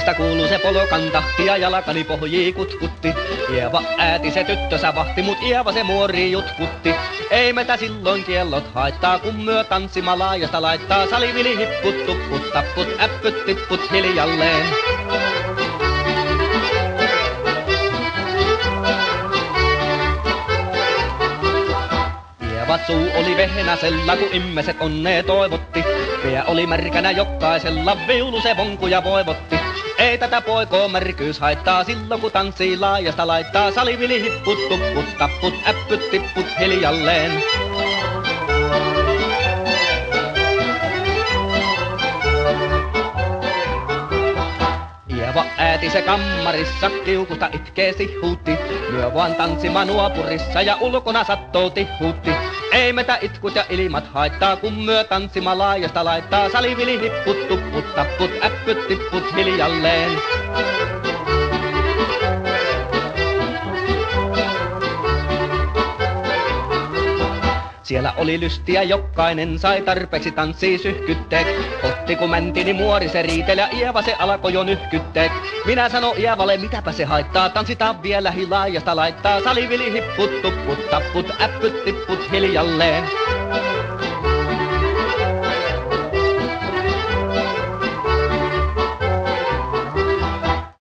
Mistä kuuluu se polokan tahti ja jalkani pohjii kutkutti. Ieva ääti se tyttösä vahti, mut Ieva se muori jutkutti. Ei metä silloin kiellot haittaa, kun myö tanssima laajasta laittaa. Salivili hipput, tupput, tapput, äppyt, tipput hiljalleen. Ieva suu oli vehnäsellä, kun immeset onnea toivotti. Pää oli märkänä jokaisella, viulu se vonkuja voivotti. Ei tätä poikoo märkyys haittaa, silloin kun tanssii laajasta laittaa. Salivili hipput, tupput, tapput, äppyt, tipput hiljalleen. Ieva ääti se kammarissa, kiukusta itkee sihuutti. Myö vaan tanssima nuopurissa ja ulkona sattoo tihuutti. Ei metä itkut ja ilmat haittaa, kun myö tanssima laajasta laittaa. Salivili hipput, tupput, tapput, äppyt, tipput hiljalleen. Siellä oli lystiä, jokainen sai tarpeeksi tanssii syhkytteek. Otti kun mäntini muori se riiteli ja Ieva se alkoi jo nyhkytteek. Minä sano Ievalle, mitäpä se haittaa, tanssitaan vielä laajasta laittaa. Salivili hipput, tupput, tapput, äppyt, tipput hiljalleen.